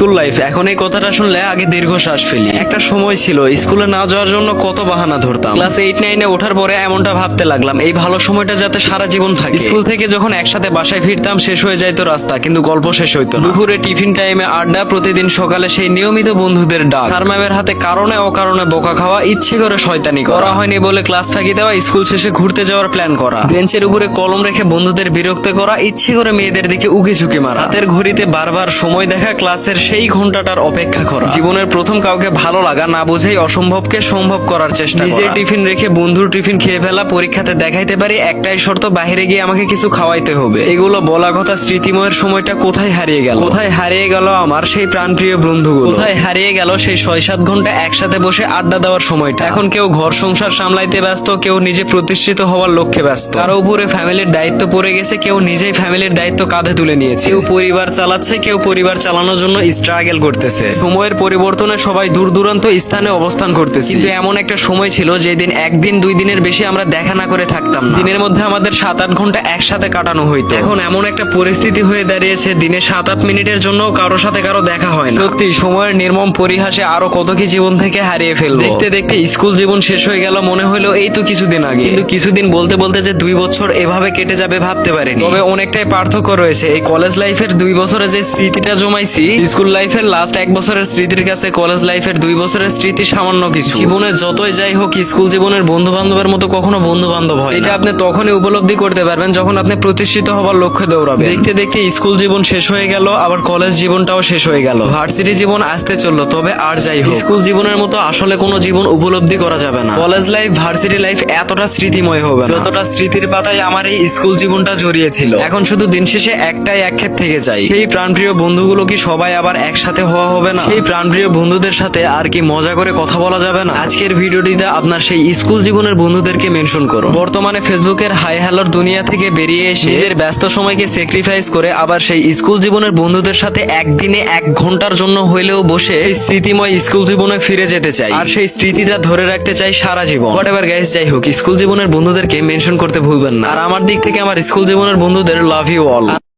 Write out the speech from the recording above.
School life, এখন এই কথাটা শুনলে আগে দীর্ঘশ্বাস ফেলি। একটা সময় ছিল স্কুলে না যাওয়ার জন্য কত বাহানা ধরতাম। ক্লাস 8-9 ওঠার পরে এমনটা ভাবতে লাগলাম, এই ভালো সময়টা যাতে সারা জীবন থাকে। স্কুল থেকে যখন একসাথে বাসায় ফিরতাম, শেষ হয়ে যাইতো রাস্তা, কিন্তু গল্প শেষ হইতো না। দুপুরে টিফিন টাইমে আড্ডা, প্রতিদিন সকালে সেই নিয়মিত বন্ধুদের ডাক, স্যার ম্যামের হাতে কারণে অকারণে বোকা খাওয়া, ইচ্ছে করে শয়তানি করা হয়নি বলে ক্লাস থাকি দেওয়া, স্কুল শেষে ঘুরতে যাওয়ার প্ল্যান করা, বেঞ্চের উপরে কলম রেখে বন্ধুদের বিরক্ত করা, ইচ্ছে করে মেয়েদের দিকে উকি ঝুঁকি মারা, হাতের ঘড়িতে বারবার সময় দেখা, ক্লাসের সেই ঘন্টাটার অপেক্ষা করা, জীবনের প্রথম কাউকে ভালো লাগা, না বুঝেই অসম্ভবকে সম্ভব করার চেষ্টা, নিজের টিফিন রেখে বন্ধুর টিফিন খেয়ে ফেলা, পরীক্ষাতে দেখাইতে পারি একটাই শর্ত, বাইরে গিয়ে আমাকে কিছু খাওয়াইতে হবে। এগুলো বলা কথা, স্মৃতিময়ের সময়টা কোথায় হারিয়ে গেল? কোথায় হারিয়ে গেল আমার সেই প্রাণপ্রিয় বন্ধুগুলো? কোথায় হারিয়ে গেল সেই 6-7 ঘন্টা একসাথে বসে আড্ডা দেওয়ার সময়টা? এখন কেউ ঘর সংসার সামলাইতে ব্যস্ত, কেউ নিজে প্রতিষ্ঠিত হওয়ার লক্ষ্যে ব্যস্ত, কারো উপরে ফ্যামিলির দায়িত্ব পড়ে গেছে, কেউ নিজেই ফ্যামিলির দায়িত্ব কাঁধে তুলে নিয়েছে, কেউ পরিবার চালাচ্ছে, কেউ পরিবার চালানোর জন্য স্ট্রাগল করতেছে। সময়ের পরিবর্তনে সবাই দূর দূরান্ত স্থানে অবস্থান করতেছে, কিন্তু এমন একটা সময় ছিল যেদিন 1 দিন 2 দিনের বেশি আমরা দেখা না করে থাকতাম না। দিনের মধ্যে আমাদের 7-8 ঘন্টা একসাথে কাটানো হইতো। এখন এমন একটা পরিস্থিতি হয়ে দাঁড়িয়েছে, দিনে 7-8 মিনিটের জন্য কারো সাথে কারো দেখা হয় না। সত্যি সময়ের নির্মম পরিহাসে আরো কত কি জীবন থেকে হারিয়ে ফেলবো। দেখতে দেখতে স্কুল জীবন শেষ হয়ে গেল, মনে হলো এই তো কিছুদিন আগে, কিন্তু কিছুদিন বলতে বলতে যে 2 বছর এভাবে কেটে যাবে ভাবতে পারিনি। তবে অনেকটাই পার্থক্য রয়েছে। এই কলেজ লাইফের 2 বছরে যে স্মৃতিটা জমাইছি, স্কুল লাইফের লাস্ট 1 বছরের স্মৃতির কাছে কলেজ লাইফের 2 বছরের স্মৃতি সামান্য কিছু। জীবনে যতই যাই হোক, স্কুল জীবনের বন্ধু বান্ধবের মতো কখনো বন্ধু বান্ধব হয় না। এটা আপনি তখনই উপলব্ধি করতে পারবেন যখন আপনি প্রতিষ্ঠিত হওয়ার লক্ষ্যে দৌড়াবেন। দেখতে দেখতে স্কুল জীবন শেষ হয়ে গেল, আবার কলেজ জীবনটাও শেষ হয়ে গেল, ভার্সিটি জীবন আসতে চললো। তবে আর যাই হোক, স্কুল জীবনের মতো আসলে কোনো জীবন উপলব্ধি করা যাবে না। কলেজ লাইফ, ভার্সিটি লাইফ এতটা স্মৃতিময় হবে না যতটা স্মৃতির পাতায় আমার এই স্কুল জীবনটা জড়িয়েছিল। এখন শুধু দিন শেষে একটাই আক্ষেপ থেকে যায়, সেই প্রাণপ্রিয় বন্ধুগুলো কি সবাই আবার একসাথে হওয়া হবে না? সেই প্রাণপ্রিয় বন্ধুদের সাথে আর কি মজা করে কথা বলা যাবে না? আজকের ভিডিওটিতে আপনার সেই স্কুল জীবনের বন্ধুদেরকে মেনশন করো। বর্তমানে ফেসবুকের হাই হ্যালোর দুনিয়া থেকে বেরিয়ে এসে নিজের ব্যস্ত সময়কে স্যাক্রিফাইস করে আবার সেই স্কুল জীবনের বন্ধুদের সাথে একদিনে 1 ঘন্টার জন্য হইলেও বসে এই স্মৃতিময় স্কুল জীবনে ফিরে যেতে চাই, আর সেই স্মৃতিটা ধরে রাখতে চাই সারা জীবন। হোয়াটএভার গাইস, যাই হোক, স্কুল জীবনের বন্ধুদেরকে মেনশন করতে ভুলবেন না। আর আমার দিক থেকে আমার স্কুল জীবনের বন্ধুদের লাভ ইউ অল।